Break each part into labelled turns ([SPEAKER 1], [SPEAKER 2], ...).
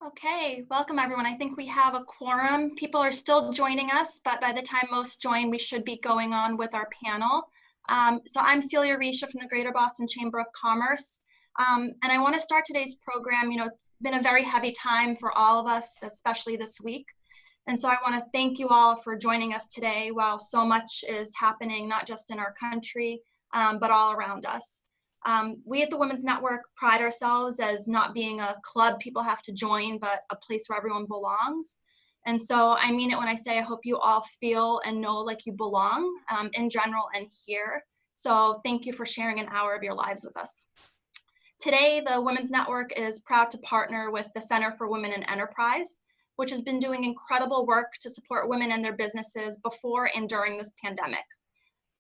[SPEAKER 1] Okay, welcome everyone. I think we have a quorum. People are still joining us, but by the time most join, we should be going on with our panel. So I'm Celia Rishi from the Greater Boston Chamber of Commerce. And I want to start today's program. It's been a very heavy time for all of us, especially this week. And so I want to thank you all for joining us today while so much is happening, not just in our country, but all around us. We at the Women's Network pride ourselves as not being a club people have to join, but a place where everyone belongs. And so I mean it when I say I hope you all feel and know like you belong in general and here. So thank you for sharing an hour of your lives with us. Today, the Women's Network is proud to partner with the Center for Women in Enterprise, which has been doing incredible work to support women and their businesses before and during this pandemic.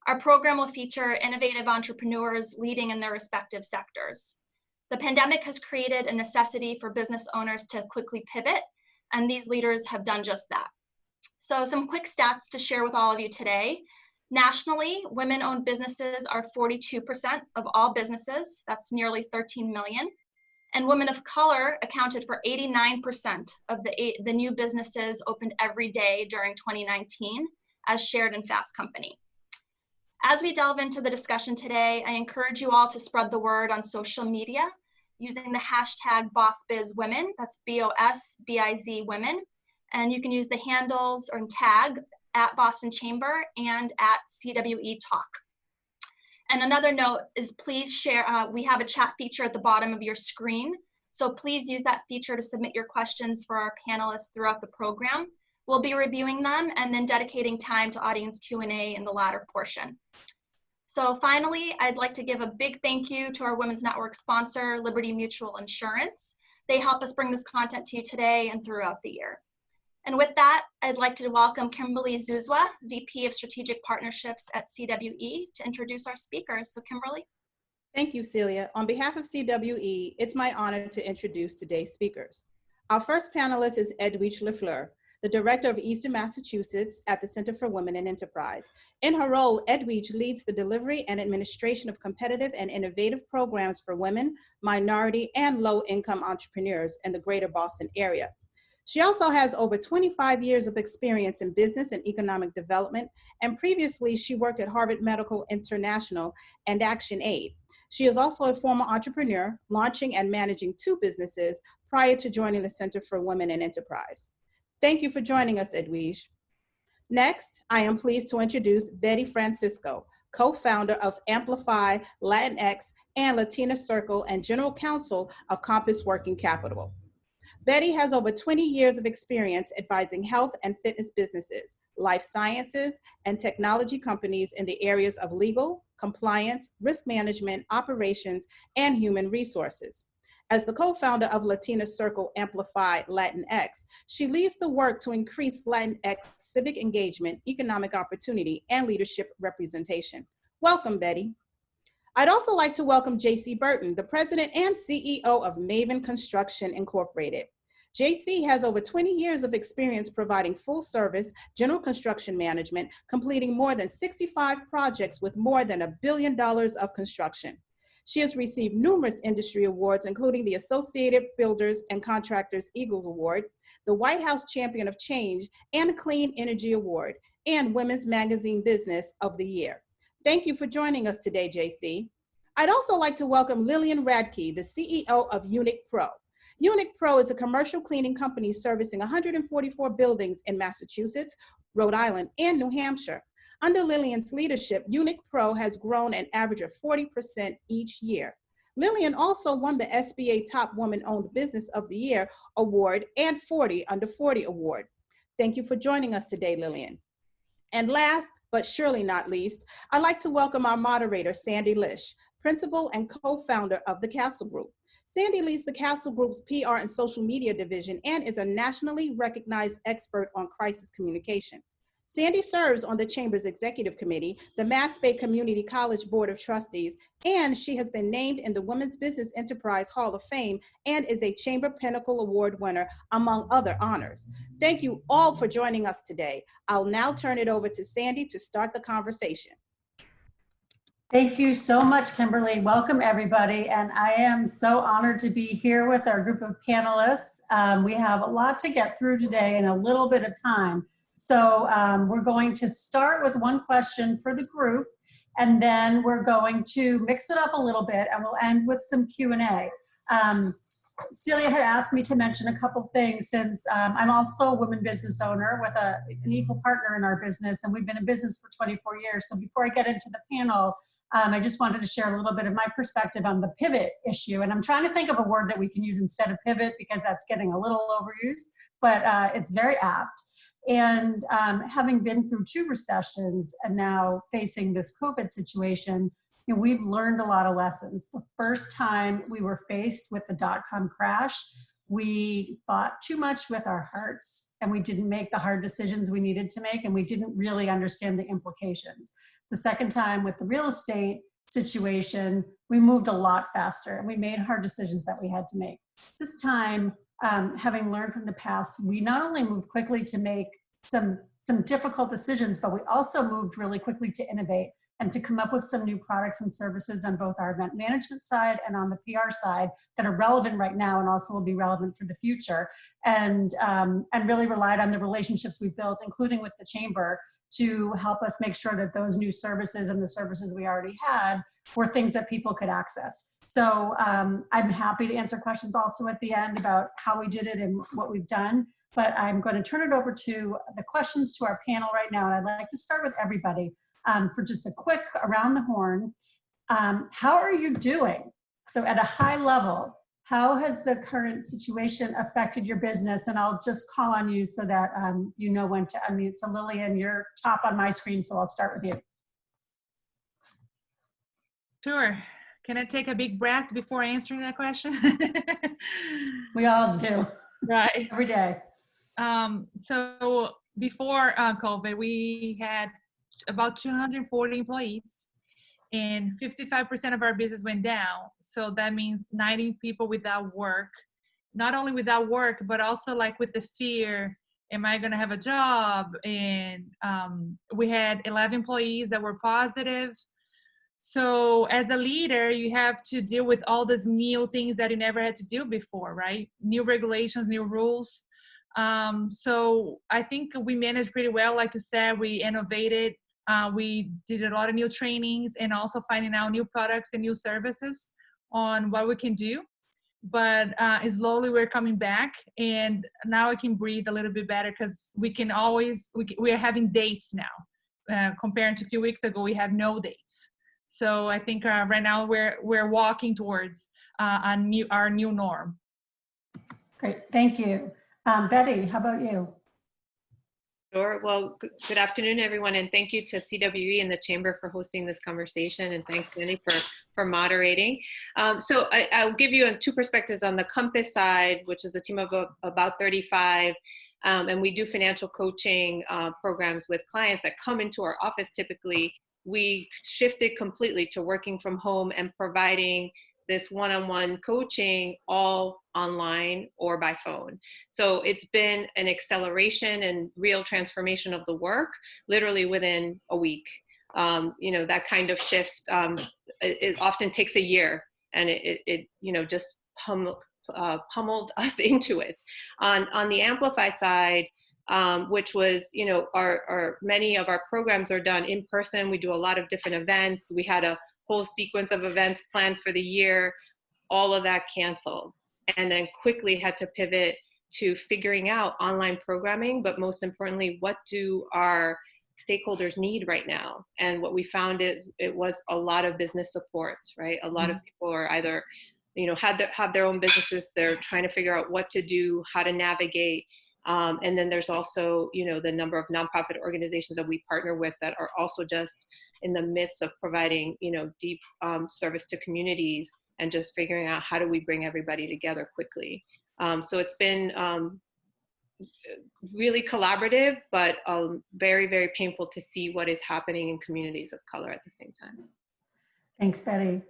[SPEAKER 1] Our program will feature innovative entrepreneurs leading in their respective sectors. The pandemic has created a necessity for business owners to quickly pivot, and these leaders have done just that. So some quick stats to share with all of you today. Nationally, women-owned businesses are 42% of all businesses. That's nearly 13 million. And women of color accounted for 89% of the new businesses opened every day during 2019, as shared in Fast Company. As we delve into the discussion today, I encourage you all to spread the word on social media using the hashtag BossBizWomen, that's BOSBIZ Women. And you can use the handles or tag at Boston Chamber and at CWE Talk. And another note is please share, we have a chat feature at the bottom of your screen. So please use that feature to submit your questions for our panelists throughout the program. We'll be reviewing them and then dedicating time to audience Q&A in the latter portion. So finally, I'd like to give a big thank you to our Women's Network sponsor, Liberty Mutual Insurance. They help us bring this content to you today and throughout the year. And with that, I'd like to welcome Kimberly Zuzwa, VP of Strategic Partnerships at CWE, to introduce our speakers. So Kimberly.
[SPEAKER 2] Thank you, Celia. On behalf of CWE, it's my honor to introduce today's speakers. Our first panelist is Edwidge Lefleur, the Director of Eastern Massachusetts at the Center for Women in Enterprise. In her role, Edwidge leads the delivery and administration of competitive and innovative programs for women, minority, and low-income entrepreneurs in the greater Boston area. She also has over 25 years of experience in business and economic development, and previously she worked at Harvard Medical International and ActionAid. She is also a former entrepreneur, launching and managing 2 businesses prior to joining the Center for Women in Enterprise. Thank you for joining us, Edwidge. Next, I am pleased to introduce Betty Francisco, co-founder of Amplify, LatinX, and Latina Circle, and general counsel of Compass Working Capital. Betty has over 20 years of experience advising health and fitness businesses, life sciences, and technology companies in the areas of legal, compliance, risk management, operations, and human resources. As the co-founder of Latina Circle, Amplify, LatinX, she leads the work to increase Latinx civic engagement, economic opportunity, and leadership representation. Welcome, Betty. I'd also like to welcome JC Burton, the president and CEO of Maven Construction Incorporated. JC has over 20 years of experience providing full service general construction management, completing more than 65 projects with more than $1 billion of construction. She has received numerous industry awards, including the Associated Builders and Contractors Eagles Award, the White House Champion of Change, and Clean Energy Award, and Women's Magazine Business of the Year. Thank you for joining us today, JC. I'd also like to welcome Lilian Radke, the CEO of Unic Pro. Unic Pro is a commercial cleaning company servicing 144 buildings in Massachusetts, Rhode Island, and New Hampshire. Under Lilian's leadership, Unic Pro has grown an average of 40% each year. Lilian also won the SBA Top Woman-Owned Business of the Year Award and 40 Under 40 Award. Thank you for joining us today, Lilian. And last, but surely not least, I'd like to welcome our moderator, Sandy Lish, principal and co-founder of the Castle Group. Sandy leads the Castle Group's PR and social media division and is a nationally recognized expert on crisis communication. Sandy serves on the Chamber's Executive Committee, the Mass Bay Community College Board of Trustees, and she has been named in the Women's Business Enterprise Hall of Fame and is a Chamber Pinnacle Award winner, among other honors. Thank you all for joining us today. I'll now turn it over to Sandy to start the conversation.
[SPEAKER 3] Thank you so much, Kimberly. Welcome, everybody. And I am so honored to be here with our group of panelists. We have a lot to get through today in a little bit of time. So we're going to start with one question for the group, and then we're going to mix it up a little bit, and we'll end with some Q&A. Celia had asked me to mention a couple things since I'm also a woman business owner with an equal partner in our business, and we've been in business for 24 years. So before I get into the panel, I just wanted to share a little bit of my perspective on the pivot issue. And I'm trying to think of a word that we can use instead of pivot because that's getting a little overused, but it's very apt. And having been through 2 recessions and now facing this COVID situation, you know, we've learned a lot of lessons. The first time we were faced with the dot-com crash, we bought too much with our hearts and we didn't make the hard decisions we needed to make, and we didn't really understand the implications. The second time with the real estate situation, we moved a lot faster and we made hard decisions that we had to make. This time, having learned from the past, we not only moved quickly to make some difficult decisions, but we also moved really quickly to innovate and to come up with some new products and services on both our event management side and on the PR side that are relevant right now and also will be relevant for the future. And really relied on the relationships we built, including with the Chamber, to help us make sure that those new services and the services we already had were things that people could access. So I'm happy to answer questions also at the end about how we did it and what we've done. But I'm going to turn it over to the questions to our panel right now. And I'd like to start with everybody. For just a quick around the horn, how are you doing? So at a high level, how has the current situation affected your business? And I'll just call on you so that you know when to unmute. So Lilian, you're top on my screen, so I'll start with you.
[SPEAKER 4] Sure. Can I take a big breath before answering that question?
[SPEAKER 3] We all do.
[SPEAKER 4] Right.
[SPEAKER 3] Every day.
[SPEAKER 4] So before COVID, we had about 240 employees and 55% of our business went down. So that means 90 people without work, not only without work, but also like with the fear, am I going to have a job? And we had 11 employees that were positive. So as a leader, you have to deal with all these new things that you never had to do before, right? New regulations, new rules. So I think we managed pretty well. Like you said, we innovated. We did a lot of new trainings and also finding out new products and new services on what we can do. But slowly we're coming back, and now I can breathe a little bit better because we can always, we are having dates now. Compared to a few weeks ago, we have no dates. So I think right now we're walking towards our new norm.
[SPEAKER 3] Great, thank you. Betty, how about you?
[SPEAKER 5] Sure. Well, good afternoon, everyone, and thank you to CWE and the Chamber for hosting this conversation, and thanks, Jenny, for moderating. So I'll give you 2 perspectives on the Compass side, which is a team of about 35, and we do financial coaching programs with clients that come into our office typically. We shifted completely to working from home and providing this one-on-one coaching all online or by phone. So it's been an acceleration and real transformation of the work literally within a week. You know, that kind of shift, it often takes a year, and it you know, just pummeled us into it. On the Amplify side, which was, you know, many of our programs are done in person. We do a lot of different events. We had a whole sequence of events planned for the year. All of that canceled, and then quickly had to pivot to figuring out online programming, but most importantly, what do our stakeholders need right now? And what we found is it was a lot of business support, right? A lot of people are either, you know, have their own businesses. They're trying to figure out what to do, how to navigate. And then there's also, you know, the number of nonprofit organizations that we partner with that are also just in the midst of providing, you know, deep service to communities and just figuring out how do we bring everybody together quickly. So it's been really collaborative, but very, very painful to see what is happening in communities of color at the same time.
[SPEAKER 3] Thanks, Betty.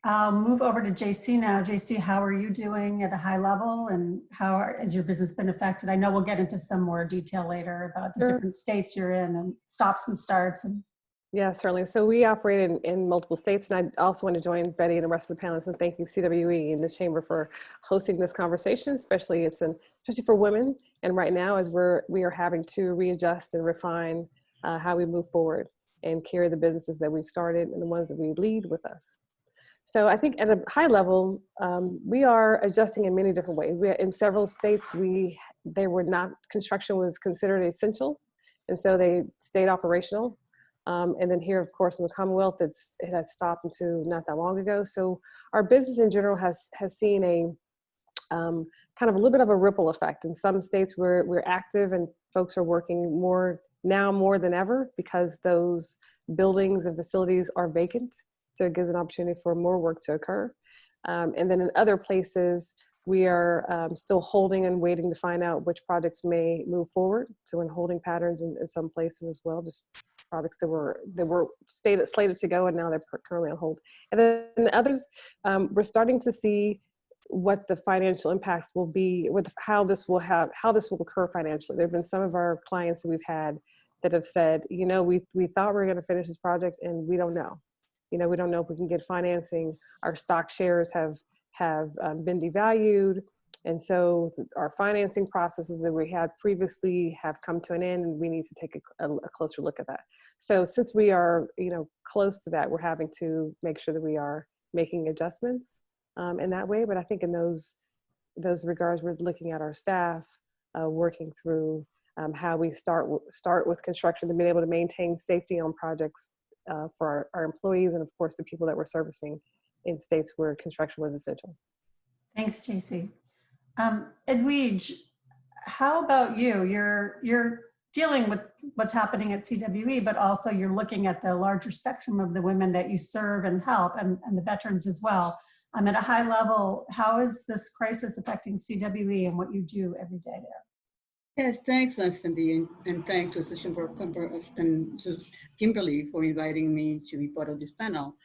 [SPEAKER 3] I'll move over to JC now. JC, how are you doing at a high level, and how has your business been affected? I know we'll get into some more detail later about the different states you're in and stops and starts. And
[SPEAKER 6] Yeah, certainly. So we operate in multiple states, and I also want to join Betty and the rest of the panelists in thanking CWE and the Chamber for hosting this conversation, especially for women. And right now, as we are having to readjust and refine how we move forward and carry the businesses that we've started and the ones that we lead with us. So I think at a high level, we are adjusting in many different ways. In several states, construction was considered essential, and so they stayed operational. And then here, of course, in the Commonwealth, it has stopped until not that long ago. So our business in general has seen a kind of a little bit of a ripple effect. In some states, we're active and folks are working more than ever because those buildings and facilities are vacant. So it gives an opportunity for more work to occur. And then in other places, we are still holding and waiting to find out which projects may move forward. So in holding patterns in some places as well, just projects that were slated to go and now they're currently on hold. And then in others, we're starting to see what the financial impact will be, how this will occur financially. There have been some of our clients that we've had that have said, we thought we were going to finish this project and we don't know. We don't know if we can get financing. Our stock shares have been devalued. And so our financing processes that we had previously have come to an end, and we need to take a closer look at that. So since we are, close to that, we're having to make sure that we are making adjustments in that way. But I think in those regards, we're looking at our staff, working through how we start with construction and being able to maintain safety on projects for our employees and of course the people that we're servicing in states where construction was essential.
[SPEAKER 3] Thanks, JC. Edwidge, how about you? You're dealing with what's happening at CWE, but also you're looking at the larger spectrum of the women that you serve and help and the veterans as well. At a high level, how is this crisis affecting CWE and what you do every day there?
[SPEAKER 7] Yes, thanks, Cindy, and thanks to the Chamber of Commerce and to Kimberly for inviting me to be part of this panel.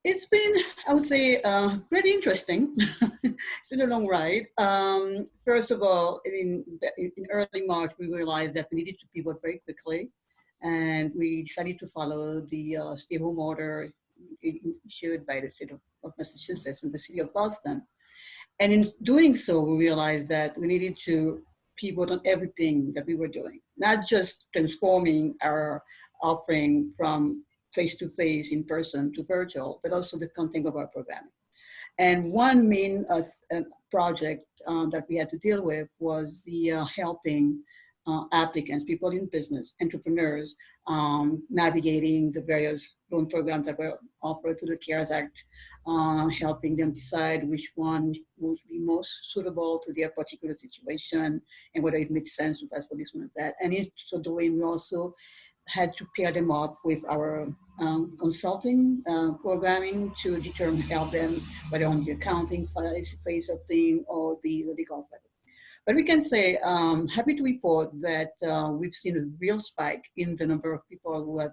[SPEAKER 7] It's been, I would say, pretty interesting. It's been a long ride. First of all, in early March, we realized that we needed to pivot very quickly, and we decided to follow the stay-home order issued by the state of Massachusetts and the city of Boston. And in doing so, we realized that we needed to pivot on everything that we were doing, not just transforming our offering from face-to-face in person to virtual, but also the content of our programming. And one main project that we had to deal with was the helping applicants, people in business, entrepreneurs, navigating the various loan programs that were offered to the CARES Act, helping them decide which one would be most suitable to their particular situation and whether it made sense to pass for this one or that. And in so doing, we also had to pair them up with our consulting programming to help them whether on the accounting phase of thing or the legal phase. But we can say, happy to report that we've seen a real spike in the number of people who have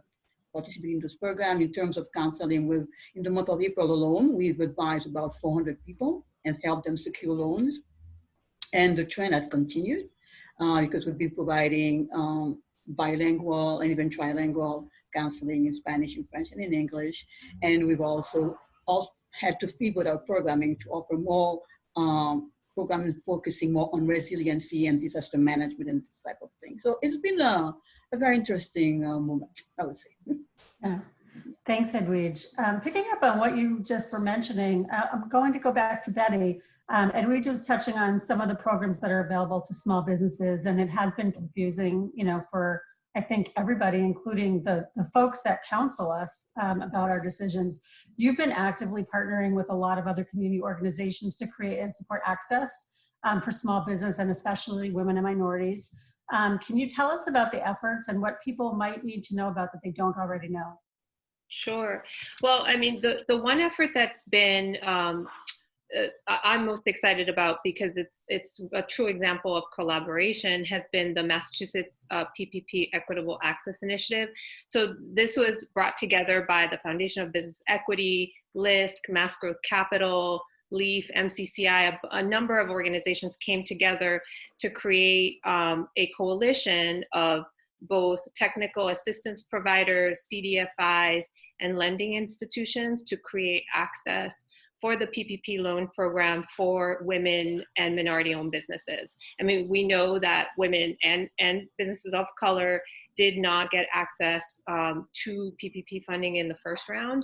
[SPEAKER 7] participated in this program. In terms of counseling, in the month of April alone, we've advised about 400 people and helped them secure loans. And the trend has continued because we've been providing bilingual and even trilingual counseling in Spanish, in French, and in English. And we've also had to pivot our programming to offer more programming focusing more on resiliency and disaster management and this type of thing. So it's been a very interesting moment, I would say.
[SPEAKER 3] Yeah. Thanks, Edwidge. Picking up on what you just were mentioning, I'm going to go back to Betty. Edwidge was touching on some of the programs that are available to small businesses, and it has been confusing, for I think everybody, including the folks that counsel us about our decisions. You've been actively partnering with a lot of other community organizations to create and support access for small business and especially women and minorities. Can you tell us about the efforts and what people might need to know about that they don't already know?
[SPEAKER 5] Sure. Well, I mean, the one effort that's been I'm most excited about because it's a true example of collaboration has been the Massachusetts PPP Equitable Access Initiative. So this was brought together by the Foundation of Business Equity, LISC, Mass Growth Capital, LEAF, MCCI, a number of organizations came together to create a coalition of both technical assistance providers, CDFIs, and lending institutions to create access for the PPP loan program for women and minority-owned businesses. I mean, we know that women and businesses of color did not get access to PPP funding in the first round.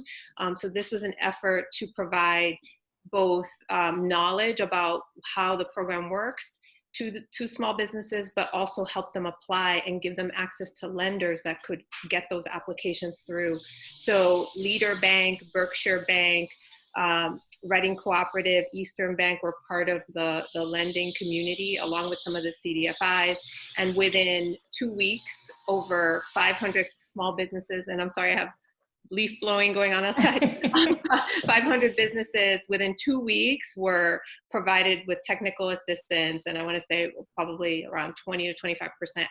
[SPEAKER 5] So this was an effort to provide both knowledge about how the program works to small businesses, but also help them apply and give them access to lenders that could get those applications through. So Leader Bank, Berkshire Bank, Reading Cooperative, Eastern Bank were part of the lending community, along with some of the CDFIs. And within 2 weeks, over 500 small businesses, and I'm sorry, I have leaf blowing going on outside. 500 businesses within 2 weeks were provided with technical assistance. And I want to say probably around 20 to 25%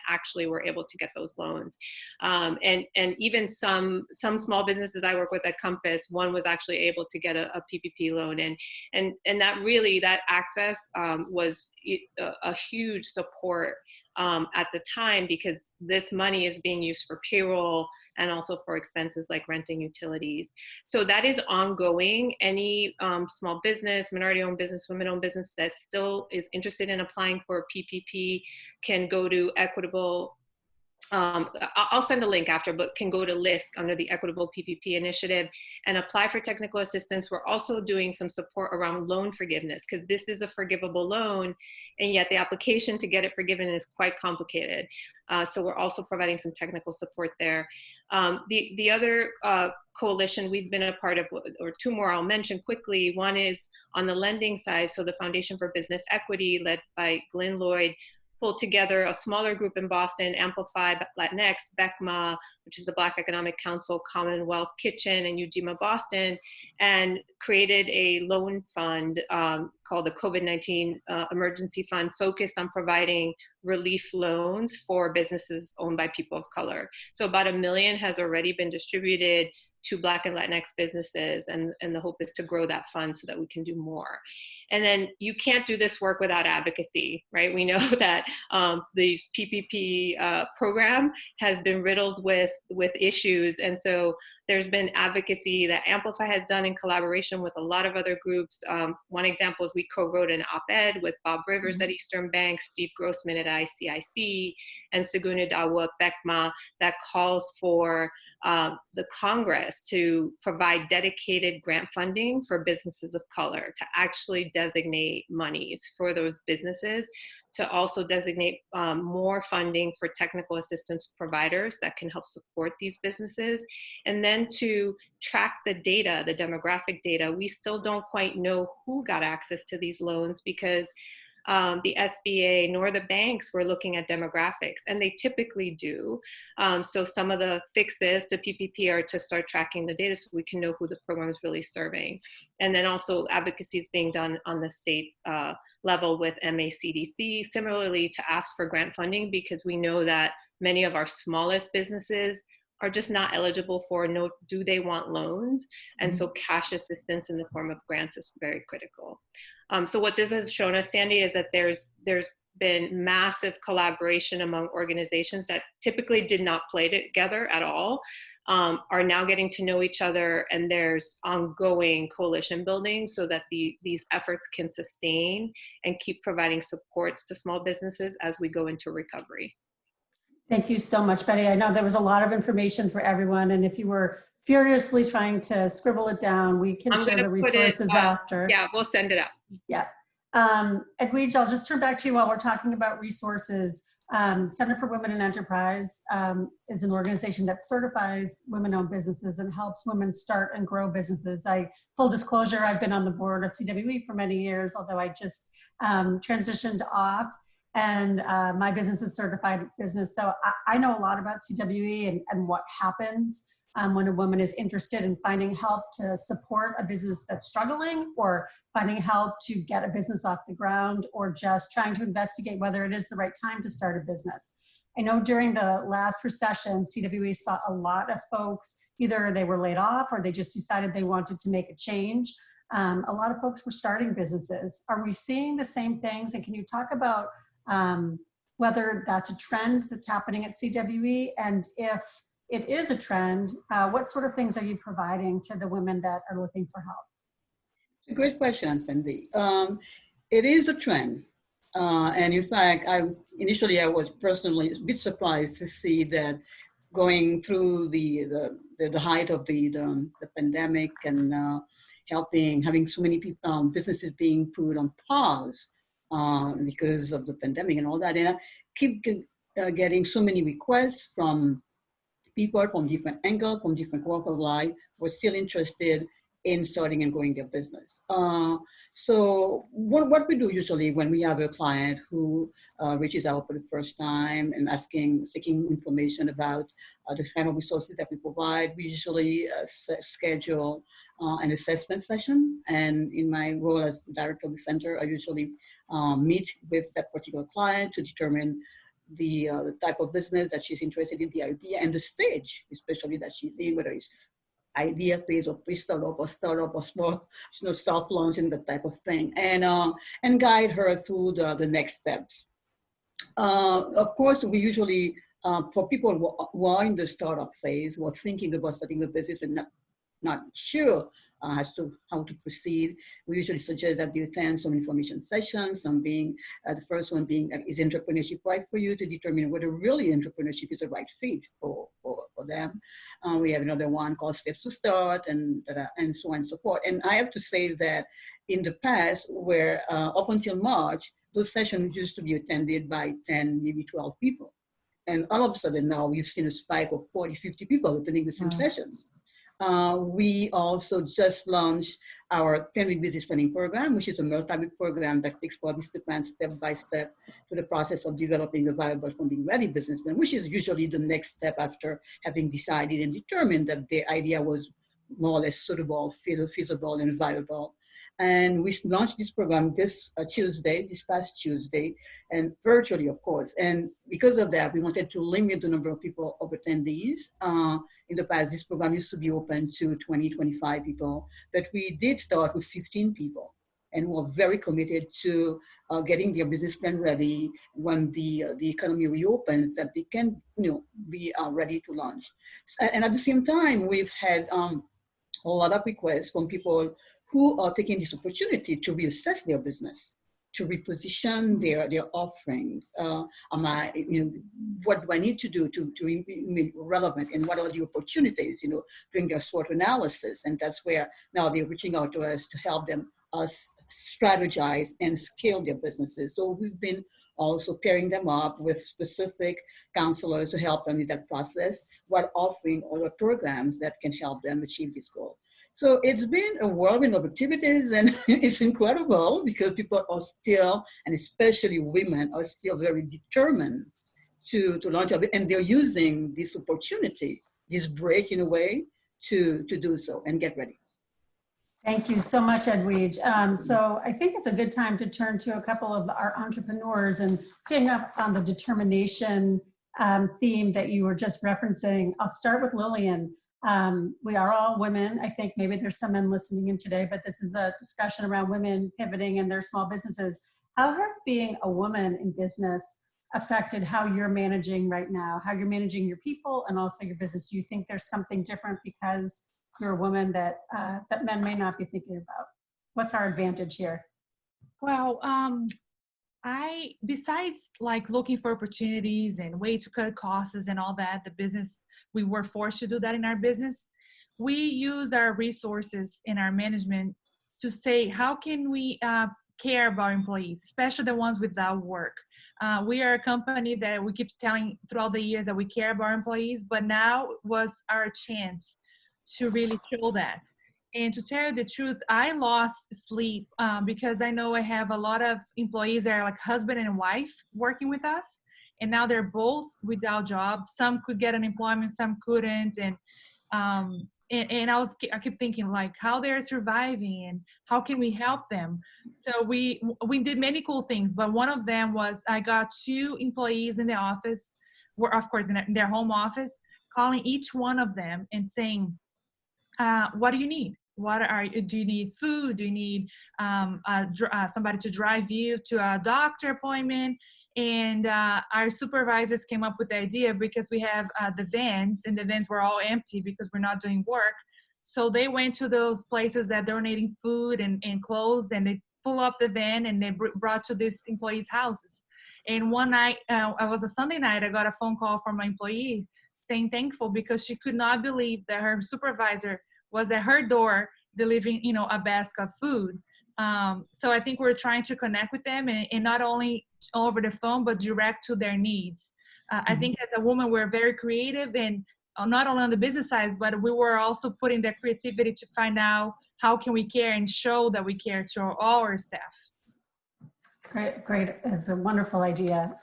[SPEAKER 5] actually were able to get those loans. And even some small businesses I work with at Compass, one was actually able to get a PPP loan. And that really, that access was a huge support at the time, because this money is being used for payroll and also for expenses like rent and utilities. So that is ongoing. Any small business, minority-owned business, women-owned business that still is interested in applying for PPP can go to Equitable. I'll send a link after, but can go to LISC under the Equitable PPP initiative and apply for technical assistance. We're also doing some support around loan forgiveness, because this is a forgivable loan, and yet the application to get it forgiven is quite complicated. So we're also providing some technical support there. The other coalition we've been a part of, or two more I'll mention quickly. One is on the lending side. So the Foundation for Business Equity, led by Glenn Lloyd, pulled together a smaller group in Boston, Amplify, LatinX, BECMA, which is the Black Economic Council, Commonwealth Kitchen, and UGMA Boston, and created a loan fund called the COVID-19 Emergency Fund, focused on providing relief loans for businesses owned by people of color. So about $1 million has already been distributed to Black and Latinx businesses, and the hope is to grow that fund so that we can do more. And then you can't do this work without advocacy, right? We know that these PPP program has been riddled with issues, and so there's been advocacy that Amplify has done in collaboration with a lot of other groups. One example is we co-wrote an op-ed with Bob Rivers at Eastern Bank, Steve Grossman at ICIC, and Saguna Dawa at BECMA, that calls for the Congress to provide dedicated grant funding for businesses of color, to actually designate monies for those businesses, to also designate more funding for technical assistance providers that can help support these businesses, and then to track the data, the demographic data. We still don't quite know who got access to these loans, because the SBA nor the banks were looking at demographics, and they typically do. So some of the fixes to PPP are to start tracking the data so we can know who the program is really serving. And then also advocacy is being done on the state level with MACDC, similarly to ask for grant funding, because we know that many of our smallest businesses are just not eligible for, do they want loans? And so cash assistance in the form of grants is very critical. So what this has shown us, Sandy, is that there's been massive collaboration among organizations that typically did not play together at all, are now getting to know each other, and there's ongoing coalition building so that these efforts can sustain and keep providing supports to small businesses as we go into recovery.
[SPEAKER 3] Thank you so much, Betty. I know there was a lot of information for everyone, and if you were furiously trying to scribble it down, we can share the resources after.
[SPEAKER 5] Yeah, we'll send it out.
[SPEAKER 3] Yeah. Edwidge, I'll just turn back to you while we're talking about resources. Center for Women in Enterprise is an organization that certifies women-owned businesses and helps women start and grow businesses. Full disclosure, I've been on the board of CWE for many years, although I just transitioned off, and my business is certified business. So I know a lot about CWE and what happens when a woman is interested in finding help to support a business that's struggling, or finding help to get a business off the ground, or just trying to investigate whether it is the right time to start a business. I know during the last recession, CWE saw a lot of folks, either they were laid off or they just decided they wanted to make a change. A lot of folks were starting businesses. Are we seeing the same things? And can you talk about whether that's a trend that's happening at CWE, and if it is a trend, what sort of things are you providing to the women that are looking for help?
[SPEAKER 7] It's a great question, Cindy. It is a trend. And in fact, initially I was personally a bit surprised to see that going through the height of the pandemic and having so many people, businesses being put on pause because of the pandemic and all that. And I keep getting so many requests from people from different angles, from different walks of life, who are still interested in starting and growing their business. So what we do usually when we have a client who reaches out for the first time and seeking information about the kind of resources that we provide, we usually schedule an assessment session. And in my role as director of the center, I usually meet with that particular client to determine the type of business that she's interested in, the idea and the stage, especially that she's in, whether it's idea phase or pre-startup or startup or small, soft launch and that type of thing, and guide her through the next steps. Of course, we usually, for people who are in the startup phase, who are thinking about starting a business but not sure as to how to proceed, we usually suggest that they attend some information sessions, some being, the first one being, is entrepreneurship right for you, to determine whether really entrepreneurship is the right fit for them. We have another one called Steps to Start, and so on and so forth. And I have to say that in the past, where up until March, those sessions used to be attended by 10, maybe 12 people. And all of a sudden now we've seen a spike of 40, 50 people attending the same sessions. We also just launched our 10-week business planning program, which is a multi-week program that takes participants step by step to the process of developing a viable funding-ready business plan, which is usually the next step after having decided and determined that their idea was more or less suitable, feasible, and viable. And we launched this program this past Tuesday, and virtually, of course. And because of that, we wanted to limit the number of people of attendees. In the past, this program used to be open to 20, 25 people, but we did start with 15 people, and we're very committed to getting their business plan ready when the economy reopens, that they can be ready to launch. And at the same time, we've had a lot of requests from people who are taking this opportunity to reassess their business, to reposition their offerings. What do I need to do to remain relevant, and what are the opportunities, doing their SWOT analysis. And that's where now they're reaching out to us to help them strategize and scale their businesses. So we've been also pairing them up with specific counselors to help them with that process, while offering other programs that can help them achieve this goal. So it's been a whirlwind of activities, and it's incredible because people are still, and especially women, are still very determined to launch a bit, and they're using this opportunity, this break in a way, to do so and get ready.
[SPEAKER 3] Thank you so much, Edwidge. So I think it's a good time to turn to a couple of our entrepreneurs, and picking up on the determination theme that you were just referencing. I'll start with Lilian. We are all women. I think maybe there's some men listening in today, but this is a discussion around women pivoting in their small businesses. How has being a woman in business affected how you're managing right now, how you're managing your people and also your business? Do you think there's something different because you're a woman that men may not be thinking about? What's our advantage here?
[SPEAKER 4] Well, besides like looking for opportunities and way to cut costs and all that, we were forced to do that in our business. We use our resources in our management to say, how can we care about employees, especially the ones without work? We are a company that we keep telling throughout the years that we care about our employees, but now was our chance to really show that. And to tell you the truth, I lost sleep because I know I have a lot of employees that are like husband and wife working with us, and now they're both without jobs. Some could get unemployment, some couldn't, and I keep thinking like how they're surviving and how can we help them. So we did many cool things, but one of them was I got 2 employees in the office, were of course in their home office, calling each one of them and saying, what do you need? Do you need food? Do you need somebody to drive you to a doctor appointment? And our supervisors came up with the idea, because we have the vans, and the vans were all empty because we're not doing work. So they went to those places that donating food and clothes, and they pull up the van and they brought to these employees' houses. And one night, it was a Sunday night, I got a phone call from my employee saying thankful because she could not believe that her supervisor was at her door delivering, a basket of food. So I think we're trying to connect with them, and not only over the phone, but direct to their needs. I think as a woman, we're very creative, and not only on the business side, but we were also putting that creativity to find out how can we care and show that we care to all our staff.
[SPEAKER 3] It's great. It's a wonderful idea.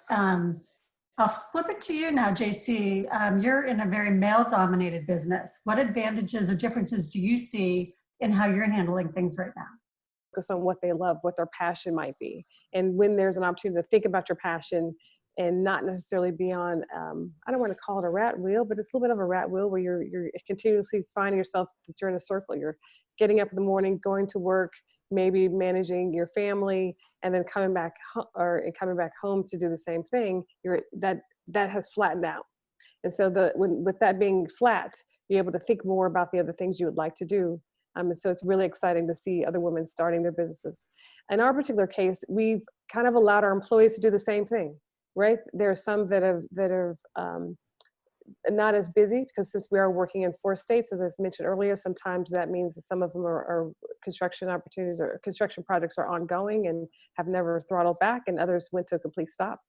[SPEAKER 3] I'll flip it to you now, JC. You're in a very male-dominated business. What advantages or differences do you see in how you're handling things right now?
[SPEAKER 6] Focus on what they love, what their passion might be. And when there's an opportunity to think about your passion and not necessarily be on, I don't want to call it a rat wheel, but it's a little bit of a rat wheel where you're continuously finding yourself that you're in a circle. You're getting up in the morning, going to work, maybe managing your family, and then coming back home to do the same thing. That has flattened out. And so with that being flat, you're able to think more about the other things you would like to do. And so it's really exciting to see other women starting their businesses. In our particular case, we've kind of allowed our employees to do the same thing, right? There are some that are not as busy, because since we are working in 4 states, as I mentioned earlier, sometimes that means that some of them are construction opportunities or construction projects are ongoing and have never throttled back, and others went to a complete stop.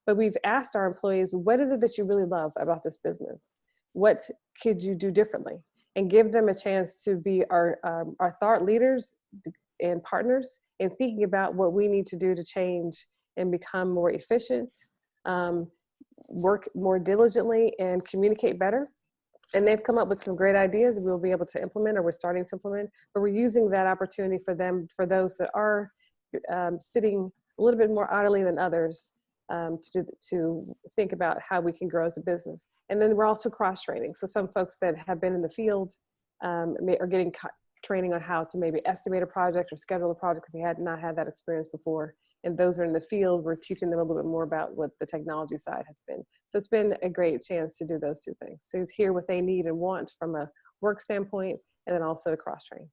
[SPEAKER 6] But we've asked our employees, what is it that you really love about this business? What could you do differently? And give them a chance to be our thought leaders and partners in thinking about what we need to do to change and become more efficient, work more diligently, and communicate better. And they've come up with some great ideas we'll be able to implement, or we're starting to implement, but we're using that opportunity for them, for those that are sitting a little bit more idly than others, to think about how we can grow as a business. And then we're also cross-training. So some folks that have been in the field are getting training on how to maybe estimate a project or schedule a project, because they had not had that experience before. And those are in the field, we're teaching them a little bit more about what the technology side has been. So it's been a great chance to do those 2 things. So hear what they need and want from a work standpoint, and then also to cross-train.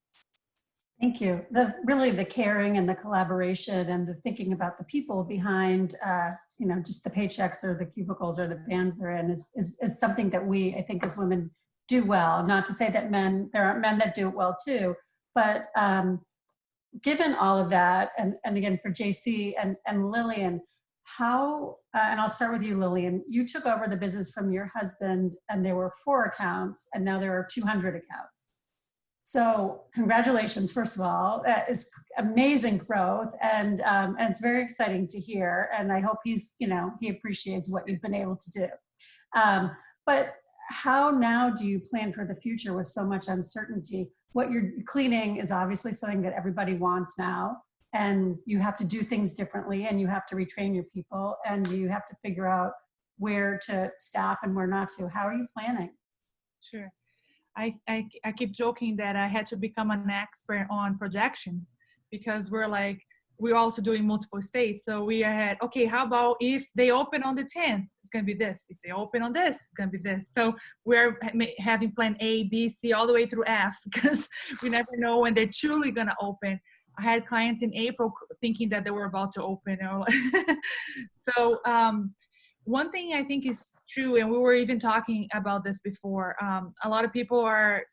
[SPEAKER 3] Thank you. That's really the caring and the collaboration and the thinking about the people behind, just the paychecks or the cubicles or the vans they're in is something that we, I think, as women do well. Not to say that there aren't men that do it well too, but given all of that, and again, for JC and Lilian, how, and I'll start with you, Lilian, you took over the business from your husband, and there were 4 accounts, and now there are 200 accounts. So congratulations, first of all. That is amazing growth, and it's very exciting to hear. And I hope he appreciates what you've been able to do. But how now do you plan for the future with so much uncertainty? What you're cleaning is obviously something that everybody wants now, and you have to do things differently, and you have to retrain your people, and you have to figure out where to staff and where not to. How are you planning?
[SPEAKER 4] Sure. I keep joking that I had to become an expert on projections, because we're also doing multiple states. So we had, okay, how about if they open on the 10th, it's going to be this. If they open on this, it's going to be this. So we're having plan A, B, C, all the way through F, because we never know when they're truly going to open. I had clients in April thinking that they were about to open. So one thing I think is true, and we were even talking about this before, a lot of people are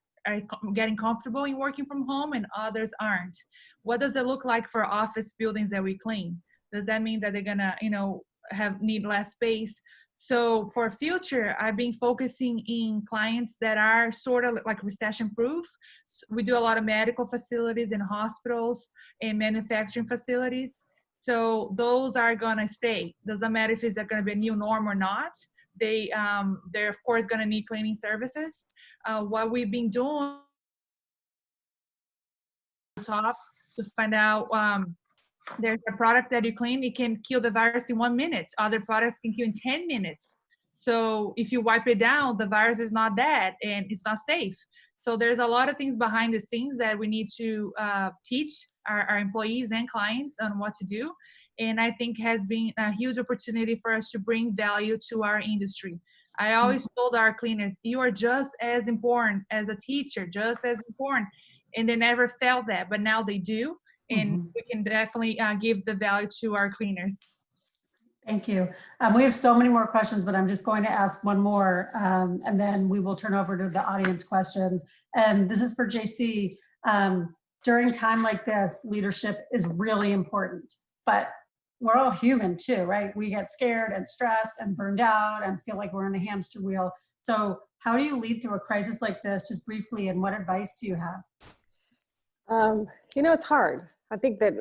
[SPEAKER 4] getting comfortable in working from home, and others aren't. What does it look like for office buildings that we clean? Does that mean that they're gonna, need less space? So for future, I've been focusing in clients that are sort of like recession proof. So we do a lot of medical facilities and hospitals and manufacturing facilities. So those are gonna stay. Doesn't matter if it's gonna be a new norm or not. They're of course gonna need cleaning services. What we've been doing top to find out there's a product that you clean, it can kill the virus in 1 minute. Other products can kill in 10 minutes. So if you wipe it down, the virus is not dead and it's not safe. So there's a lot of things behind the scenes that we need to teach our employees and clients on what to do. And I think has been a huge opportunity for us to bring value to our industry. I always told our cleaners, you are just as important as a teacher, just as important. And they never felt that, but now they do. And we can definitely give the value to our cleaners.
[SPEAKER 3] Thank you. We have so many more questions, but I'm just going to ask one more, and then we will turn over to the audience questions. And this is for JC. During time like this, leadership is really important, but we're all human too, right? We get scared and stressed and burned out and feel like we're in a hamster wheel. So how do you lead through a crisis like this, just briefly, and what advice do you have?
[SPEAKER 6] You know, it's hard. I think that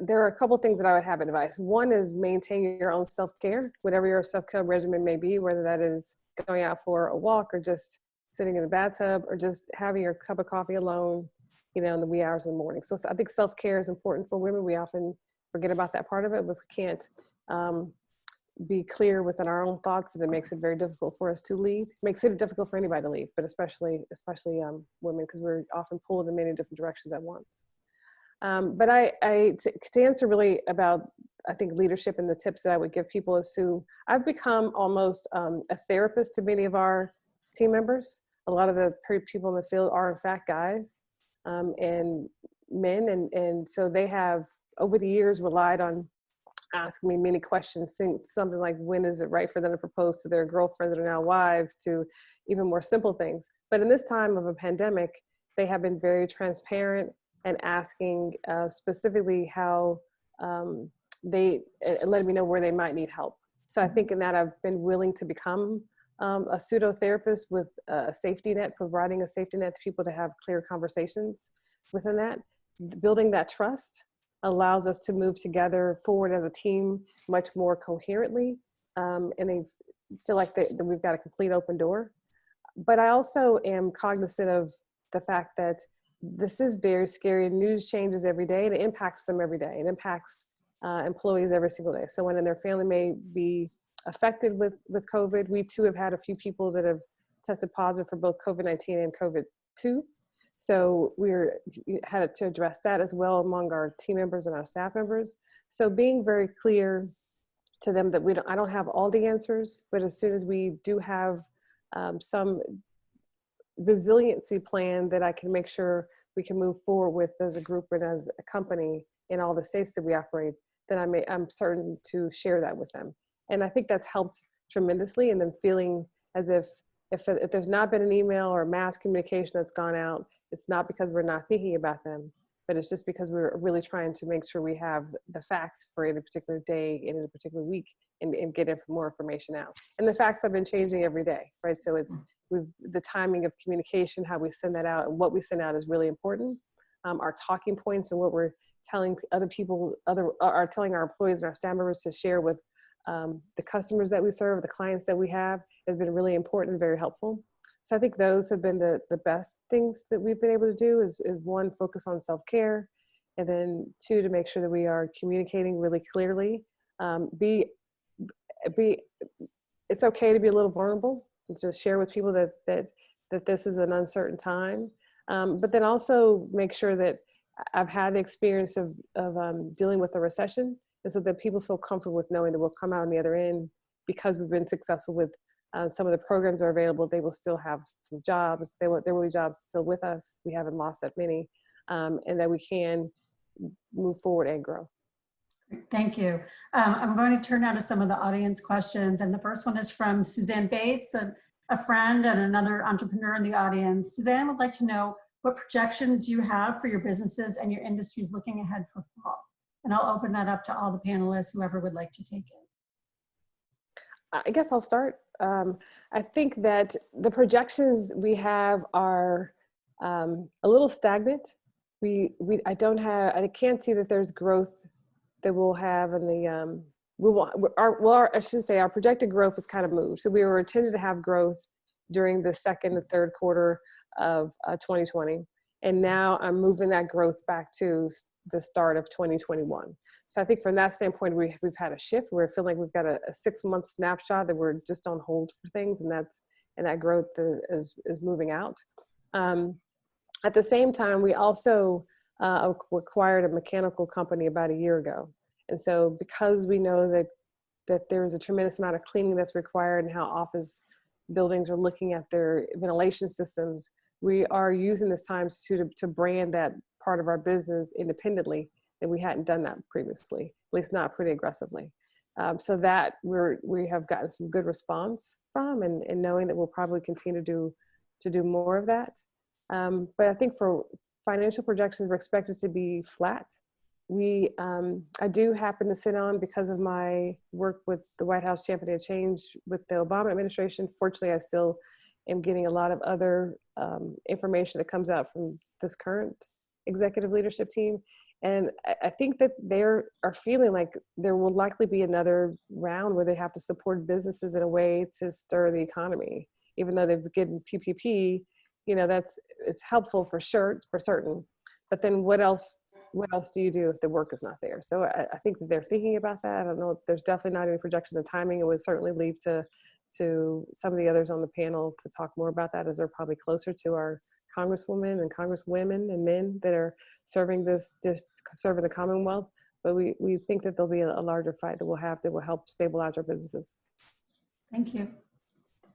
[SPEAKER 6] there are a couple things that I would have advice. One is maintain your own self-care, whatever your self-care regimen may be, whether that is going out for a walk or just sitting in the bathtub or just having your cup of coffee alone, you know, in the wee hours of the morning. So I think self-care is important for women. We often forget about that part of it, but if we can't be clear within our own thoughts, and it makes it very difficult for us to lead. It makes it difficult for anybody to lead, but especially women, because we're often pulled in many different directions at once. But to answer really about, I think, leadership and the tips that I would give people is I've become almost a therapist to many of our team members. A lot of the people in the field are in fact guys and men. And so they have over the years relied on asking me many questions, something like when is it right for them to propose to their girlfriends that are now wives, to even more simple things. But in this time of a pandemic, they have been very transparent and asking specifically how they letting me know where they might need help. So I think in that I've been willing to become a pseudo therapist with a safety net, providing a safety net to people to have clear conversations within that. Building that trust allows us to move together forward as a team much more coherently, and they feel like that we've got a complete open door. But I also am cognizant of the fact that this is very scary. News changes every day, and it impacts them every day. It impacts employees every single day. So when their family may be affected with COVID, we too have had a few people that have tested positive for both COVID-19 and COVID-2. So we're had to address that as well among our team members and our staff members. So being very clear to them that I don't have all the answers, but as soon as we do have some resiliency plan that I can make sure we can move forward with as a group and as a company in all the states that we operate, then I'm certain to share that with them. And I think that's helped tremendously. And then feeling as if there's not been an email or mass communication that's gone out, it's not because we're not thinking about them, but it's just because we're really trying to make sure we have the facts for any particular day, in a particular week, and get more information out. And the facts have been changing every day, right? So it's the timing of communication, how we send that out, and what we send out is really important. Our talking points and what we're telling other people, are telling our employees and our staff members to share with the customers that we serve, the clients that we have, has been really important and very helpful. So I think those have been the best things that we've been able to do is one, focus on self-care, and then two, to make sure that we are communicating really clearly. It's okay to be a little vulnerable, just share with people that this is an uncertain time. But then also make sure that I've had the experience of dealing with a recession, and so that people feel comfortable with knowing that we'll come out on the other end because we've been successful with some of the programs are available. They will still have some jobs. There will be jobs still with us. We haven't lost that many, and that we can move forward and grow.
[SPEAKER 3] Thank you. I'm going to turn now to some of the audience questions. And the first one is from Suzanne Bates, a friend and another entrepreneur in the audience. Suzanne would like to know what projections you have for your businesses and your industries looking ahead for fall. And I'll open that up to all the panelists, whoever would like to take it.
[SPEAKER 6] I guess I'll start. I think that the projections we have are a little stagnant. I can't see that there's growth that we'll have in the, I should say our projected growth has kind of moved. So we were intended to have growth during the second and third quarter of 2020. And now I'm moving that growth back to the start of 2021. So I think from that standpoint, we've had a shift. We're feeling like we've got a 6-month snapshot that we're just on hold for things, and that growth is moving out. At the same time, we also acquired a mechanical company about a year ago. And so because we know that there is a tremendous amount of cleaning that's required and how office buildings are looking at their ventilation systems, we are using this time to brand that part of our business independently, and we hadn't done that previously, at least not pretty aggressively. So that we have gotten some good response from, and knowing that we'll probably continue to do more of that. But I think for financial projections, we're expected to be flat. I do happen to sit on, because of my work with the White House Championing Change with the Obama administration. Fortunately, I still am getting a lot of other information that comes out from this current executive leadership team. And I think that they are feeling like there will likely be another round where they have to support businesses in a way to stir the economy. Even though they've given PPP, it's helpful for certain. But then what else do you do if the work is not there? So I think that they're thinking about that. I don't know if there's definitely not any projections of timing. It would certainly leave to some of the others on the panel to talk more about that, as they're probably closer to our congresswomen and congresswomen and men that are serving serving the Commonwealth. But we think that there'll be a larger fight that we'll have that will help stabilize our businesses.
[SPEAKER 3] Thank you.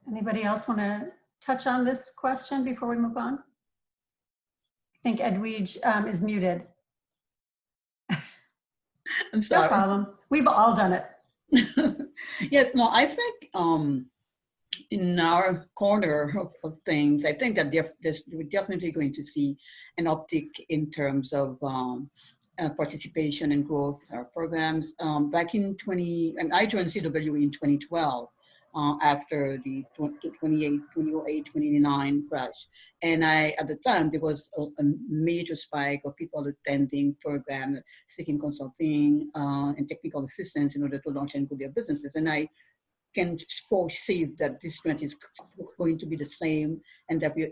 [SPEAKER 3] Anybody else want to touch on this question before we move on? I think Edwidge is muted.
[SPEAKER 7] I'm sorry.
[SPEAKER 3] No problem. We've all done it.
[SPEAKER 7] Yes, no, I think in our corner of things, I think that we're definitely going to see an uptick in terms of participation and growth our programs. Back in I joined CWE in 2012 after the 2008-2009 crash. And at the time, there was a major spike of people attending programs, seeking consulting and technical assistance in order to launch and grow their businesses. And I can foresee that this trend is going to be the same, and that we're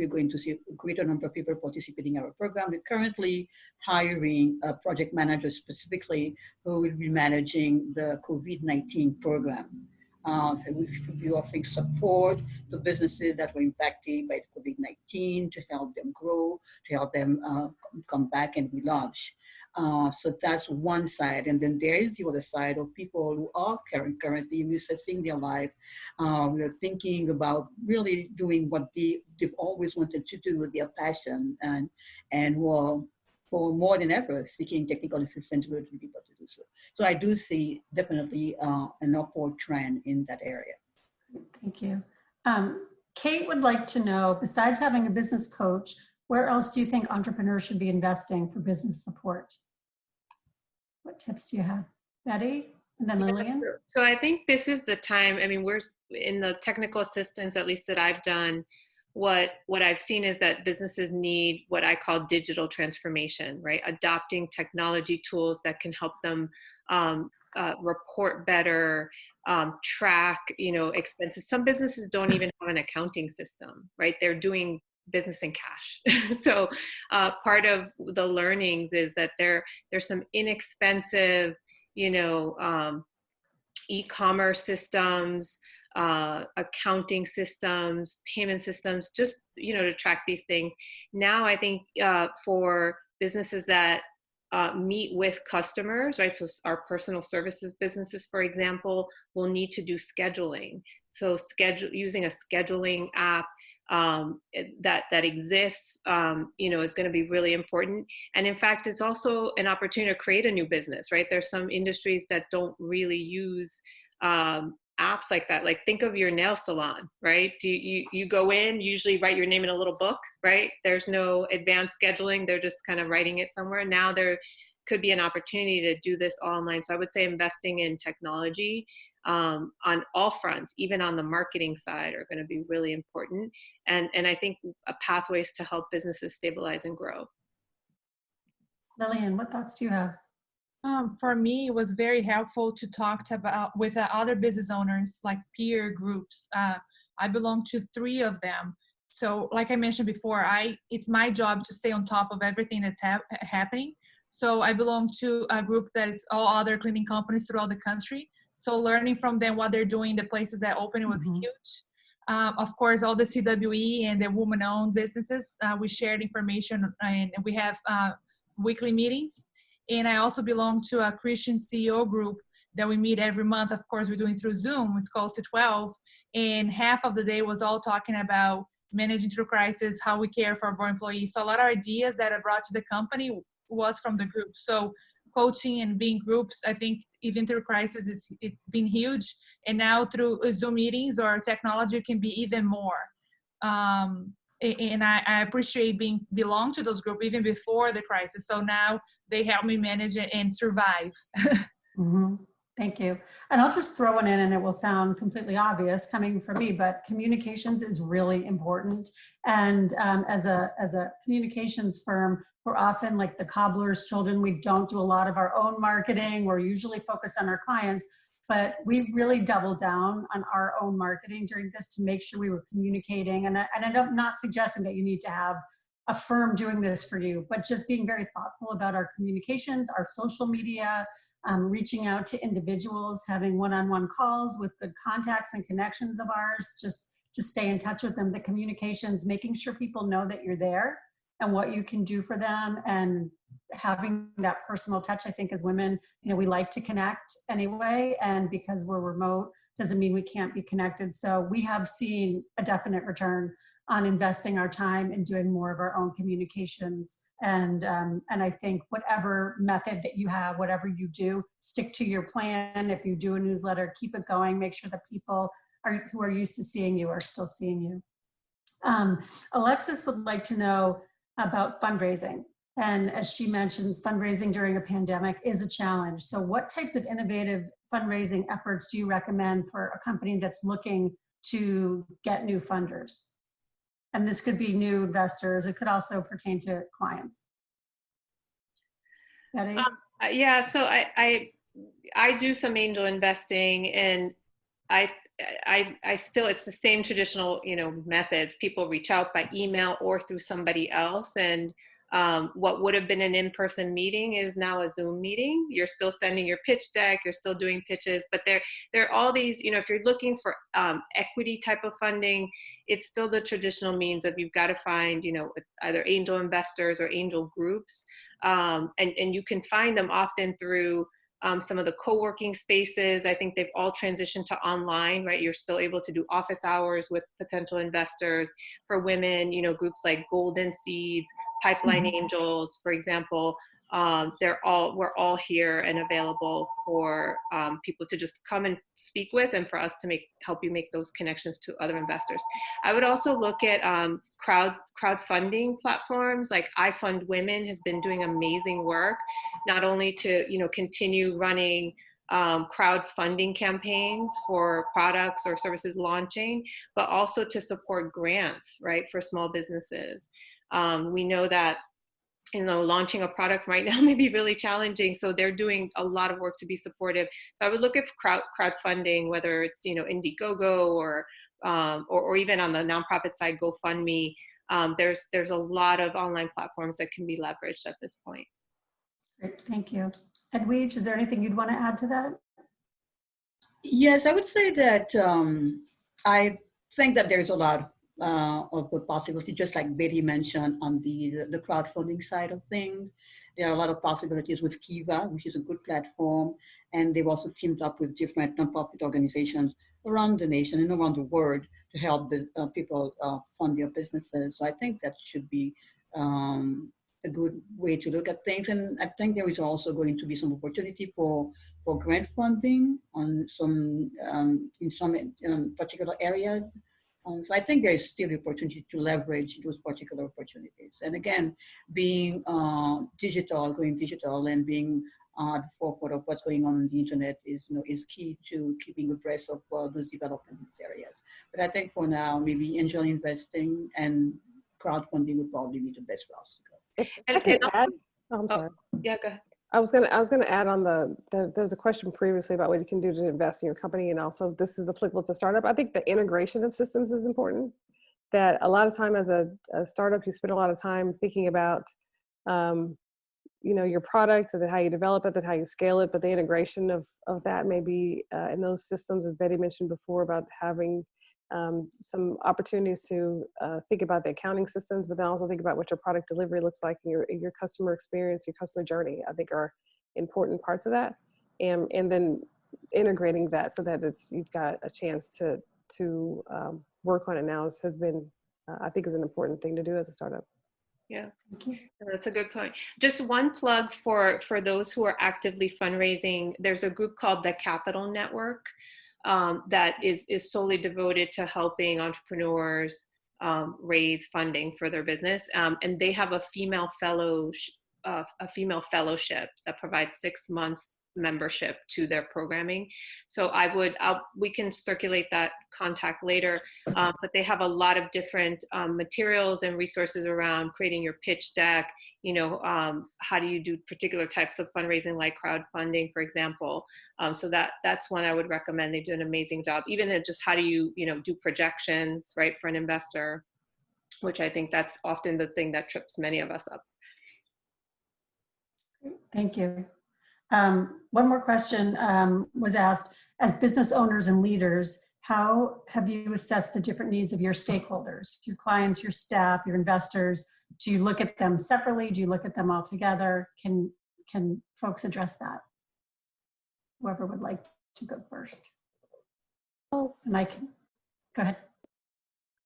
[SPEAKER 7] going to see a greater number of people participating in our program. We're currently hiring project managers specifically who will be managing the COVID-19 program. So we should be offering support to businesses that were impacted by COVID-19 to help them grow, to help them come back and relaunch. So that's one side. And then there is the other side of people who are currently reassessing their life. We are thinking about really doing what they've always wanted to do with their passion, and who are, for more than ever, seeking technical assistance to be able to do so. So I do see definitely an upward trend in that area.
[SPEAKER 3] Thank you. Kate would like to know, besides having a business coach, where else do you think entrepreneurs should be investing for business support? What tips do you have? Betty, and then Lilian?
[SPEAKER 5] So I think this is the time. I mean, we're in the technical assistance, at least that I've done. What I've seen is that businesses need what I call digital transformation, right? Adopting technology tools that can help them report better, track, expenses. Some businesses don't even have an accounting system, right? They're doing business in cash. So part of the learnings is that there's some inexpensive, e-commerce systems, accounting systems, payment systems, just, to track these things. Now, I think for businesses that meet with customers, right? So our personal services businesses, for example, will need to do scheduling. So using a scheduling app that exists, is going to be really important. And in fact, it's also an opportunity to create a new business, right? There's some industries that don't really use apps like that. Like, think of your nail salon, right? You go in, usually write your name in a little book, right? There's no advanced scheduling. They're just kind of writing it somewhere. Now there could be an opportunity to do this online. So I would say investing in technology on all fronts, even on the marketing side, are going to be really important. And I think pathways to help businesses stabilize and grow.
[SPEAKER 3] Lilian, what thoughts do you have?
[SPEAKER 4] For me, it was very helpful to talk with other business owners, like peer groups. I belong to 3 of them. So like I mentioned before, it's my job to stay on top of everything that's happening. So I belong to a group that is all other cleaning companies throughout the country. So learning from them what they're doing, the places that open was huge. Of course, all the CWE and the woman-owned businesses, we shared information and we have weekly meetings. And I also belong to a Christian CEO group that we meet every month. Of course, we're doing through Zoom. It's called C12. And half of the day was all talking about managing through crisis, how we care for our employees. So a lot of ideas that I brought to the company was from the group. So coaching and being groups, I think even through crisis, it's been huge. And now through Zoom meetings or technology can be even more. And I appreciate belong to those groups even before the crisis. So now they help me manage it and survive.
[SPEAKER 3] Thank you. And I'll just throw one in, and it will sound completely obvious coming from me, but communications is really important. And as a communications firm, we're often like the cobbler's children. We don't do a lot of our own marketing. We're usually focused on our clients, but we really doubled down on our own marketing during this to make sure we were communicating. And I'm not suggesting that you need to have a firm doing this for you, but just being very thoughtful about our communications, our social media, reaching out to individuals, having one-on-one calls with good contacts and connections of ours, just to stay in touch with them. The communications, making sure people know that you're there and what you can do for them, and having that personal touch. I think as women, we like to connect anyway, and because we're remote doesn't mean we can't be connected. So we have seen a definite return on investing our time and doing more of our own communications. And I think whatever method that you have, whatever you do, stick to your plan. If you do a newsletter, keep it going. Make sure the people who are used to seeing you are still seeing you. Alexis would like to know about fundraising. And as she mentions, fundraising during a pandemic is a challenge. So what types of innovative fundraising efforts do you recommend for a company that's looking to get new funders? And this could be new investors. It could also pertain to clients. Betty?
[SPEAKER 5] Yeah, so I do some angel investing, and I still, it's the same traditional, methods. People reach out by email or through somebody else, and what would have been an in-person meeting is now a Zoom meeting. You're still sending your pitch deck, you're still doing pitches, but there are all these, if you're looking for equity type of funding, it's still the traditional means of you've got to find, either angel investors or angel groups. And you can find them often through some of the co-working spaces. I think they've all transitioned to online, right? You're still able to do office hours with potential investors. For women, groups like Golden Seeds, Pipeline Angels, for example, we're all here and available for people to just come and speak with, and for us to help you make those connections to other investors. I would also look at crowdfunding platforms like I Fund Women has been doing amazing work, not only to continue running crowdfunding campaigns for products or services launching, but also to support grants, right, for small businesses. We know that launching a product right now may be really challenging, so they're doing a lot of work to be supportive. So I would look at crowdfunding, whether it's Indiegogo or even on the nonprofit side, GoFundMe. There's a lot of online platforms that can be leveraged at this point.
[SPEAKER 3] Great, thank you. Edwidge, is there anything you'd want to add to that?
[SPEAKER 7] Yes, I would say that I think that there's a lot of good possibility, just like Betty mentioned on the crowdfunding side of things. There are a lot of possibilities with Kiva, which is a good platform, and they've also teamed up with different nonprofit organizations around the nation and around the world to help people fund their businesses. So I think that should be a good way to look at things. And I think there is also going to be some opportunity for grant funding on some in some particular areas. So I think there is still the opportunity to leverage those particular opportunities. And again, being going digital and being at the forefront of what's going on the internet is key to keeping abreast of those development in these areas. But I think for now, maybe angel investing and crowdfunding would probably be the best routes to go.
[SPEAKER 6] I'm sorry.
[SPEAKER 5] Yeah, go ahead.
[SPEAKER 6] I was gonna add on there's a question previously about what you can do to invest in your company, and also this is applicable to startup. I think the integration of systems is important. That a lot of time as a startup, you spend a lot of time thinking about, your product, and then how you develop it, then how you scale it, but the integration of that may be in those systems, as Betty mentioned before, about having some opportunities to think about the accounting systems, but then also think about what your product delivery looks like, and your customer experience, your customer journey, I think are important parts of that. And then integrating that so that you've got a chance to work on it now has been, I think, is an important thing to do as a startup.
[SPEAKER 5] Yeah, that's a good point. Just one plug for those who are actively fundraising. There's a group called the Capital Network that is solely devoted to helping entrepreneurs raise funding for their business, and they have a female fellowship that provides 6 months membership to their programming. So we can circulate that contact later, but they have a lot of different materials and resources around creating your pitch deck, how do you do particular types of fundraising like crowdfunding, for example. So that's one I would recommend. They do an amazing job, even in just how do you do projections, right, for an investor, which I think that's often the thing that trips many of us up.
[SPEAKER 3] Thank you. One more question was asked. As business owners and leaders, how have you assessed the different needs of your stakeholders, your clients, your staff, your investors? Do you look at them separately? Do you look at them all together? Can folks address that? Whoever would like to go first. Oh, and I can, go ahead.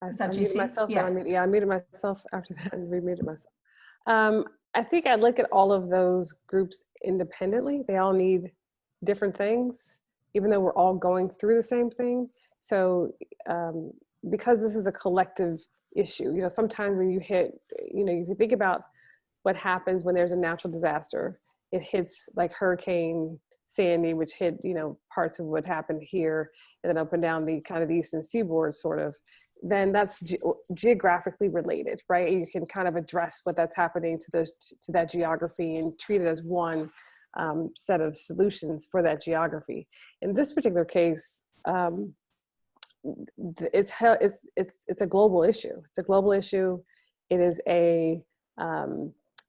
[SPEAKER 6] I muted myself. Yeah. I muted myself after that and remuted myself. I think I look at all of those groups independently. They all need different things, even though we're all going through the same thing. So because this is a collective issue, sometimes when you hit, if you think about what happens when there's a natural disaster, it hits like Hurricane Sandy, which hit, parts of what happened here, and then up and down the kind of the eastern seaboard sort of, then that's geographically related, right? You can kind of address what that's happening to that geography and treat it as one set of solutions for that geography. In this particular case, it's a global issue. It's a global issue. It is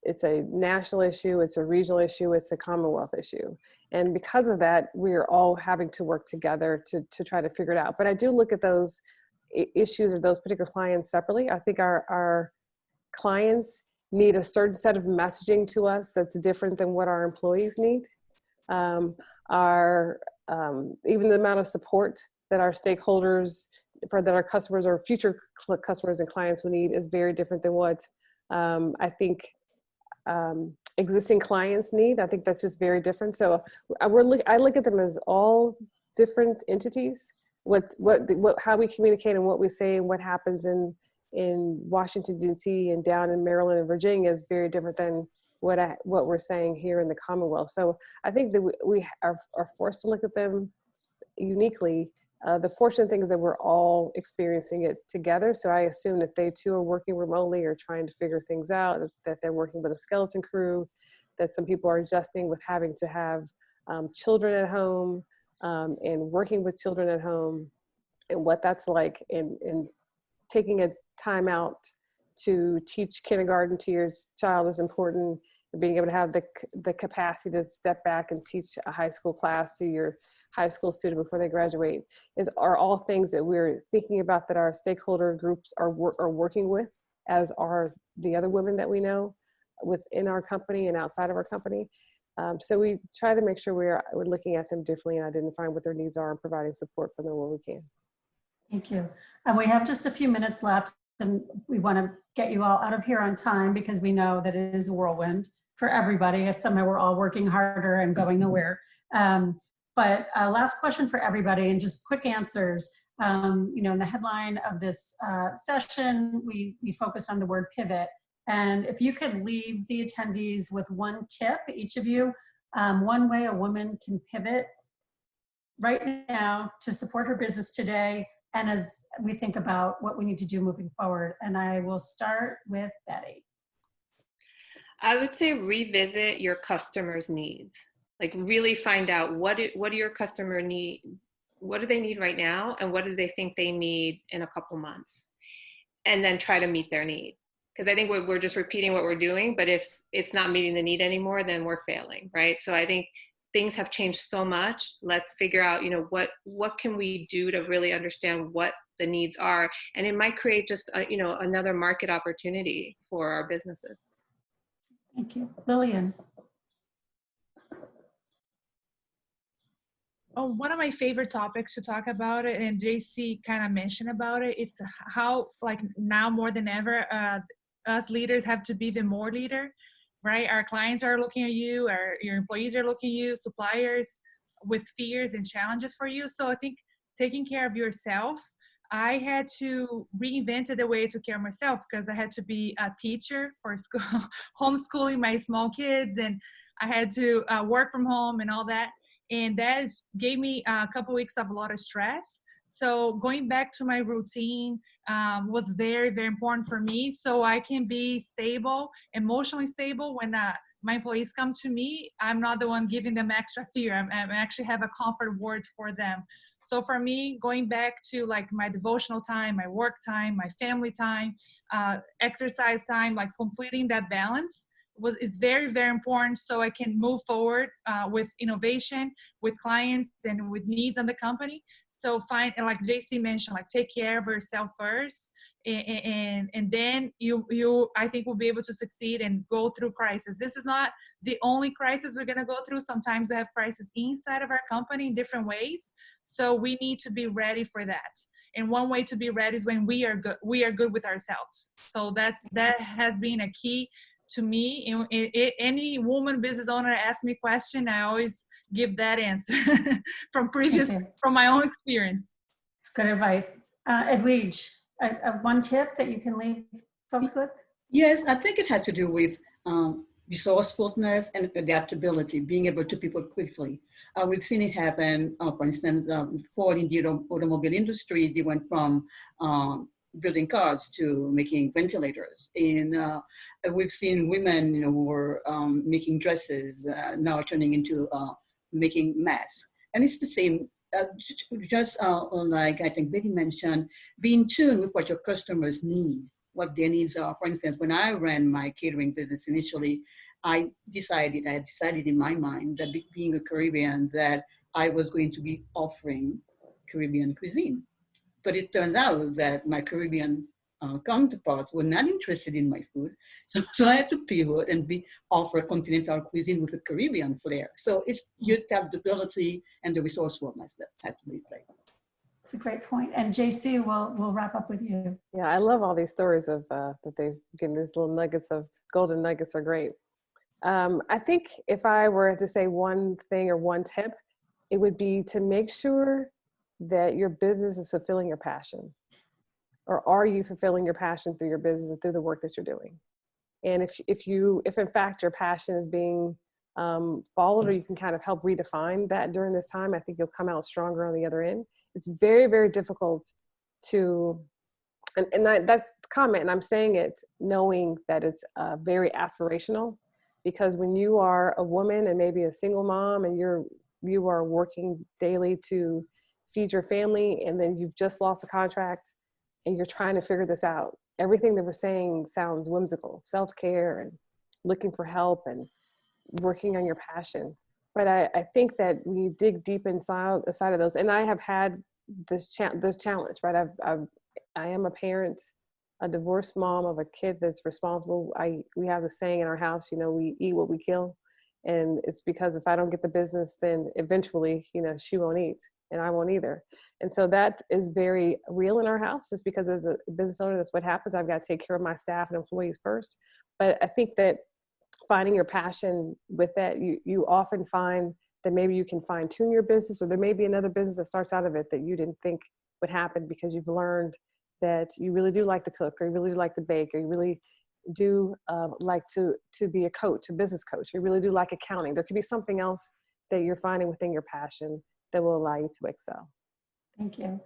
[SPEAKER 6] it's a national issue. It's a regional issue. It's a Commonwealth issue. And because of that, we're all having to work together to try to figure it out. But I do look at those issues or those particular clients separately. I think our clients need a certain set of messaging to us that's different than what our employees need. Even the amount of support that our stakeholders, that our customers or future customers and clients will need is very different than what I think existing clients need. I think that's just very different. So I look at them as all different entities. How we communicate and what we say and what happens in Washington, D.C. and down in Maryland and Virginia is very different than what we're saying here in the Commonwealth. So I think that we are forced to look at them uniquely. The fortunate thing is that we're all experiencing it together. So I assume that they too are working remotely or trying to figure things out, that they're working with a skeleton crew, that some people are adjusting with having to have children at home, and working with children at home, and what that's like, and taking a time out to teach kindergarten to your child is important. Being able to have the capacity to step back and teach a high school class to your high school student before they graduate are all things that we're thinking about, that our stakeholder groups are working with, as are the other women that we know within our company and outside of our company. So we try to make sure we're looking at them differently and identifying what their needs are and providing support for them where we can.
[SPEAKER 3] Thank you. And we have just a few minutes left, and we want to get you all out of here on time because we know that it is a whirlwind for everybody. Somehow we're all working harder and going nowhere. But last question for everybody, and just quick answers. In the headline of this session, we focus on the word pivot. And if you could leave the attendees with one tip, each of you, one way a woman can pivot right now to support her business today, and as we think about what we need to do moving forward. And I will start with Betty.
[SPEAKER 5] I would say revisit your customers' needs. Like really find out what do your customer need, what do they need right now, and what do they think they need in a couple months, and then try to meet their need. Because I think we're just repeating what we're doing, but if it's not meeting the need anymore, then we're failing, right? So I think things have changed so much. Let's figure out, what can we do to really understand what the needs are, and it might create just another market opportunity for our businesses.
[SPEAKER 3] Thank you. Lilian.
[SPEAKER 4] Oh, one of my favorite topics to talk about it, and JC kind of mentioned about it, it's how, like, now more than ever, us leaders have to be the more leader, right? Our clients are looking at you, your employees are looking at you, suppliers with fears and challenges for you. So I think taking care of yourself, I had to reinvent the way I took care of myself, because I had to be a teacher for school, homeschooling my small kids, and I had to work from home and all that. And that gave me a couple weeks of a lot of stress. So going back to my routine was very, very important for me, so I can be stable, emotionally stable. When my employees come to me, I'm not the one giving them extra fear. I actually have a comfort words for them. So for me, going back to like my devotional time, my work time, my family time, exercise time, like completing that balance is very, very important, so I can move forward with innovation, with clients, and with needs on the company. So find, and like JC mentioned, like take care of yourself first, and then you I think will be able to succeed and go through crisis. This is not the only crisis we're gonna go through. Sometimes we have crisis inside of our company in different ways. So we need to be ready for that. And one way to be ready is when we are good with ourselves. So that has been a key to me. Any woman business owner asks me a question, I always give that answer from my own experience.
[SPEAKER 3] It's good advice. Edwidge, one tip that you can leave folks with?
[SPEAKER 7] Yes, I think it has to do with resourcefulness and adaptability, being able to pivot quickly. We've seen it happen, for instance, Ford in the automobile industry, they went from building cars to making ventilators. And we've seen women, who were making dresses, now turning into making masks. And it's the same, like I think Betty mentioned, be in tune with what your customers need, what their needs are. For instance, when I ran my catering business initially, I had decided in my mind that being a Caribbean, that I was going to be offering Caribbean cuisine. But it turned out that my Caribbean counterparts were not interested in my food. So I had to pivot and offer continental cuisine with a Caribbean flair. So it's your adaptability and the resourcefulness that has to be played.
[SPEAKER 3] That's a great point. And JC, we'll wrap up with you.
[SPEAKER 6] Yeah, I love all these stories of that they've given. These little nuggets of golden nuggets are great. I think if I were to say one thing or one tip, it would be to make sure that your business is fulfilling your passion. Or are you fulfilling your passion through your business and through the work that you're doing? And if in fact your passion is being followed, or you can kind of help redefine that during this time, I think you'll come out stronger on the other end. It's very, very difficult to, and that comment, and I'm saying it knowing that it's very aspirational, because when you are a woman and maybe a single mom and you are working daily to feed your family, and then you've just lost a contract and you're trying to figure this out, everything that we're saying sounds whimsical, self-care and looking for help and working on your passion. But I think that when you dig deep inside of those, and I have had this challenge, right? I am a parent, a divorced mom of a kid that's responsible. We have the saying in our house, we eat what we kill. And it's because if I don't get the business, then eventually, she won't eat and I won't either. And so that is very real in our house, just because as a business owner, that's what happens. I've got to take care of my staff and employees first. But I think that finding your passion with that, you often find that maybe you can fine tune your business, or there may be another business that starts out of it that you didn't think would happen, because you've learned that you really do like to cook, or you really do like to bake, or you really do like to be a coach, a business coach. You really do like accounting. There could be something else that you're finding within your passion that will allow you to excel.
[SPEAKER 3] Thank you.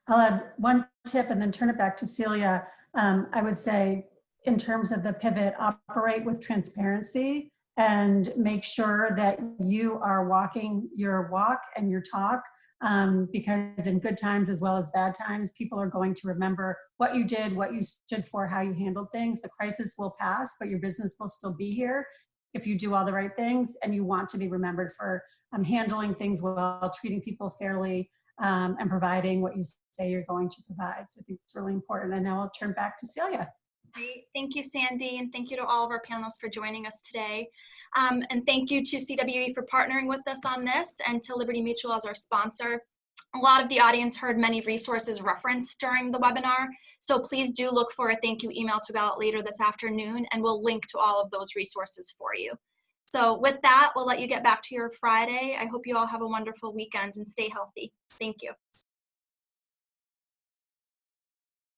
[SPEAKER 3] I'll add one tip and then turn it back to Celia. I would say, in terms of the pivot, operate with transparency and make sure that you are walking your walk and your talk, because in good times as well as bad times, people are going to remember what you did, what you stood for, how you handled things. The crisis will pass, but your business will still be here if you do all the right things, and you want to be remembered for handling things well, treating people fairly, and providing what you say you're going to provide. So I think it's really important. And now I'll turn back to Celia.
[SPEAKER 1] Great. Thank you, Sandy, and thank you to all of our panelists for joining us today. And thank you to CWE for partnering with us on this, and to Liberty Mutual as our sponsor. A lot of the audience heard many resources referenced during the webinar, so please do look for a thank you email to go out later this afternoon, and we'll link to all of those resources for you. So with that, we'll let you get back to your Friday. I hope you all have a wonderful weekend and stay healthy. Thank you.